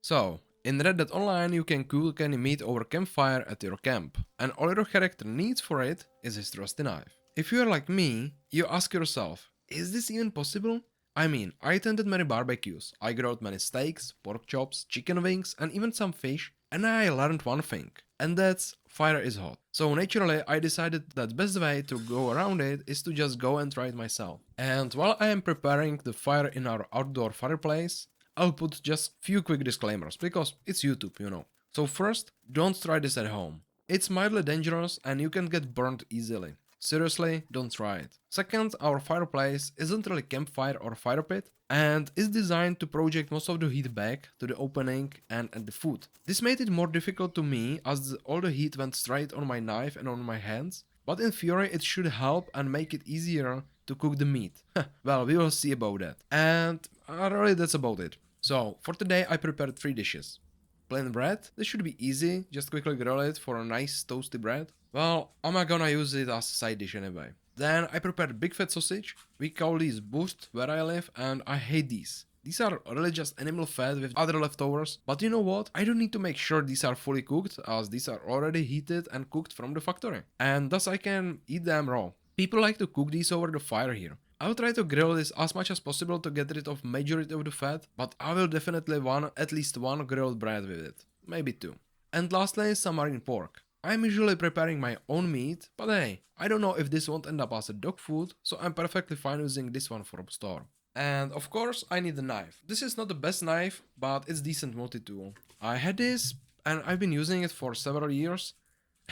So, in Red Dead Online you can cook any meat over campfire at your camp, and all your character needs for it is his trusty knife. If you are like me, you ask yourself, is this even possible? I mean, I attended many barbecues, I grilled many steaks, pork chops, chicken wings, and even some fish, and I learned one thing, and that's fire is hot. So naturally, I decided that best way to go around it is to just go and try it myself. And while I am preparing the fire in our outdoor fireplace, I'll put just few quick disclaimers because it's YouTube, you know. So first, don't try this at home. It's mildly dangerous and you can get burnt easily. Seriously, don't try it. Second, our fireplace isn't really campfire or fire pit and is designed to project most of the heat back to the opening and at the food. This made it more difficult to me as all the heat went straight on my knife and on my hands, but in theory it should help and make it easier to cook the meat. Well, we will see about that. And really that's about it. So, for today I prepared 3 dishes. Plain bread, this should be easy, just quickly grill it for a nice toasty bread. Well, I'm not gonna use it as a side dish anyway. Then I prepared big fat sausage, we call these boost where I live and I hate these. These are really just animal fat with other leftovers, but you know what? I don't need to make sure these are fully cooked as these are already heated and cooked from the factory. And thus I can eat them raw. People like to cook these over the fire here. I will try to grill this as much as possible to get rid of majority of the fat, but I will definitely want at least one grilled bread with it, maybe 2. And lastly, some marine pork. I'm usually preparing my own meat, but hey, I don't know if this won't end up as a dog food, so I'm perfectly fine using this one from store. And of course, I need a knife. This is not the best knife, but it's decent multi-tool. I had this, and I've been using it for several years.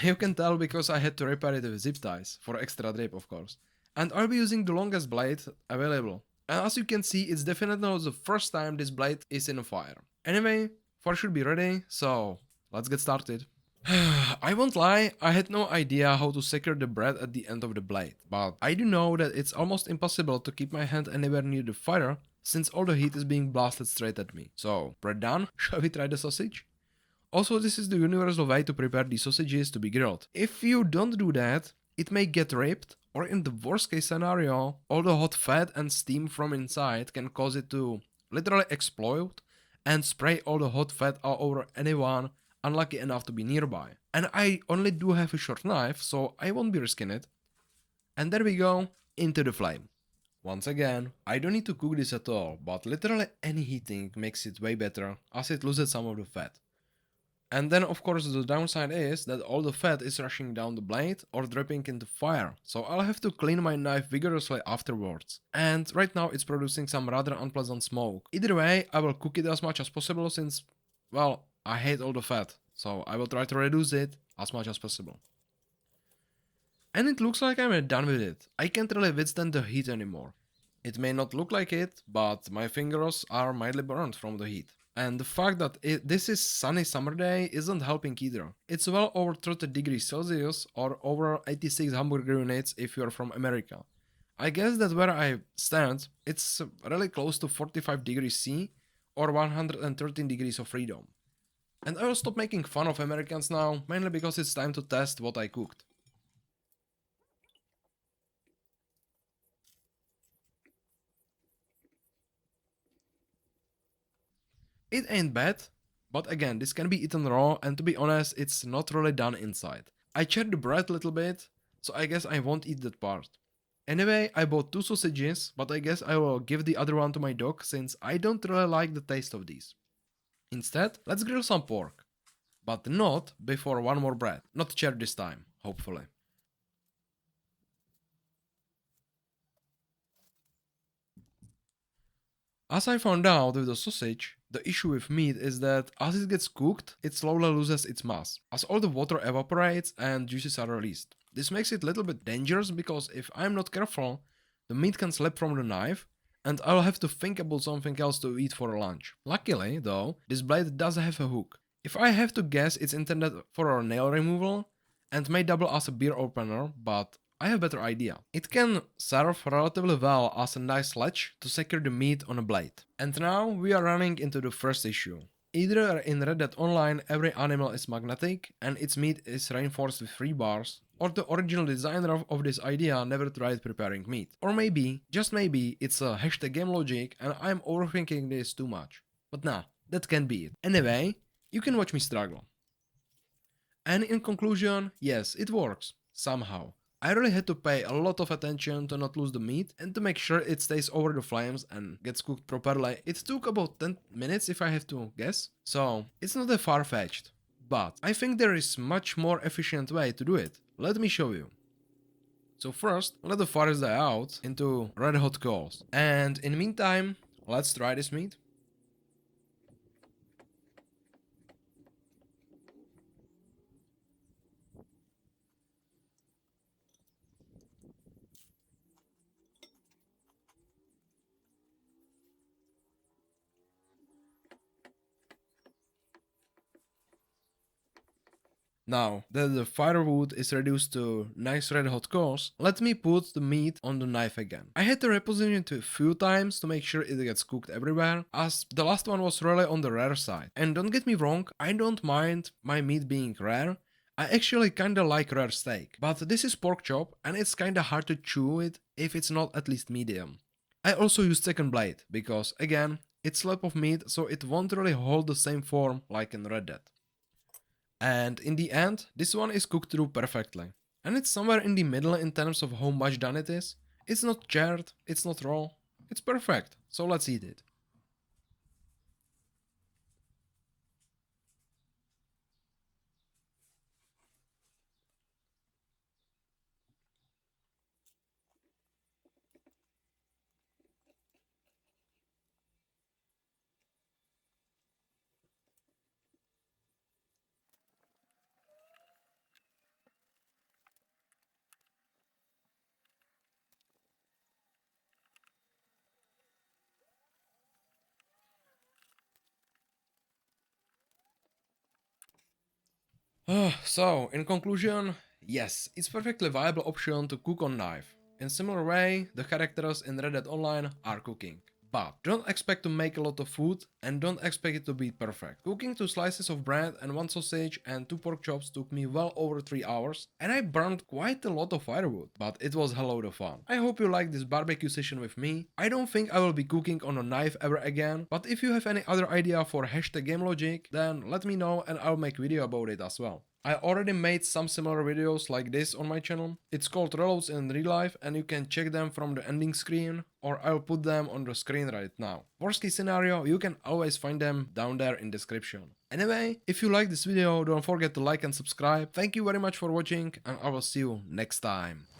You can tell because I had to repair it with zip ties, for extra grip of course. And I'll be using the longest blade available. And as you can see, it's definitely not the first time this blade is in a fire. Anyway, fire should be ready, so let's get started. I won't lie, I had no idea how to secure the bread at the end of the blade, but I do know that it's almost impossible to keep my hand anywhere near the fire since all the heat is being blasted straight at me. So, bread done, shall we try the sausage? Also, this is the universal way to prepare the sausages to be grilled. If you don't do that, it may get ripped, or in the worst case scenario, all the hot fat and steam from inside can cause it to literally explode and spray all the hot fat all over anyone unlucky enough to be nearby. And I only do have a short knife, so I won't be risking it. And there we go, into the flame. Once again, I don't need to cook this at all, but literally any heating makes it way better as it loses some of the fat. And then of course the downside is that all the fat is rushing down the blade or dripping into fire, so I'll have to clean my knife vigorously afterwards. And right now it's producing some rather unpleasant smoke. Either way, I will cook it as much as possible since, well, I hate all the fat, so I will try to reduce it as much as possible. And it looks like I'm done with it. I can't really withstand the heat anymore. It may not look like it, but my fingers are mildly burned from the heat. And the fact that this is sunny summer day isn't helping either. It's well over 30 degrees Celsius or over 86 hamburger units if you're from America. I guess that where I stand, it's really close to 45 degrees C or 113 degrees of freedom. And I will stop making fun of Americans now, mainly because it's time to test what I cooked. It ain't bad, but again, this can be eaten raw, and to be honest, it's not really done inside. I checked the bread a little bit, so I guess I won't eat that part. Anyway, I bought 2 sausages, but I guess I will give the other one to my dog since I don't really like the taste of these. Instead, let's grill some pork. But not before one more bread. Not chair this time, hopefully. As I found out with the sausage, the issue with meat is that as it gets cooked, it slowly loses its mass, as all the water evaporates and juices are released. This makes it a little bit dangerous because if I'm not careful, the meat can slip from the knife and I'll have to think about something else to eat for lunch. Luckily, though, this blade does have a hook. If I have to guess, it's intended for a nail removal and may double as a beer opener, but I have a better idea. It can serve relatively well as a nice ledge to secure the meat on a blade. And now we are running into the first issue. Either in Red Dead Online every animal is magnetic and its meat is reinforced with rebars, or the original designer of this idea never tried preparing meat. Or maybe, just maybe, it's a hashtag game logic and I'm overthinking this too much. But nah, that can be it. Anyway, you can watch me struggle. And in conclusion, yes, it works. Somehow. I really had to pay a lot of attention to not lose the meat and to make sure it stays over the flames and gets cooked properly. It took about 10 minutes if I have to guess, so it's not that far-fetched. But I think there is much more efficient way to do it. Let me show you. So first, let the fires die out into red hot coals. And in the meantime, let's try this meat. Now that the firewood is reduced to nice red hot coals, let me put the meat on the knife again. I had to reposition it a few times to make sure it gets cooked everywhere, as the last one was really on the rare side. And don't get me wrong, I don't mind my meat being rare. I actually kinda like rare steak, but this is pork chop and it's kinda hard to chew it if it's not at least medium. I also used second blade, because again, it's slab of meat so it won't really hold the same form like in Red Dead. And in the end, this one is cooked through perfectly. And it's somewhere in the middle in terms of how much done it is. It's not charred, it's not raw, it's perfect, so let's eat it. So, in conclusion, yes, it's perfectly viable option to cook on knife. In similar way, the characters in Red Dead Online are cooking. But don't expect to make a lot of food and don't expect it to be perfect. Cooking 2 slices of bread and 1 sausage and 2 pork chops took me well over 3 hours and I burned quite a lot of firewood, but it was a load of fun. I hope you liked this barbecue session with me. I don't think I will be cooking on a knife ever again, but if you have any other idea for #GameLogic, then let me know and I'll make video about it as well. I already made some similar videos like this on my channel. It's called Reloads in Real Life and you can check them from the ending screen or I'll put them on the screen right now. Worst case scenario, you can always find them down there in description. Anyway, if you like this video, don't forget to like and subscribe. Thank you very much for watching and I will see you next time.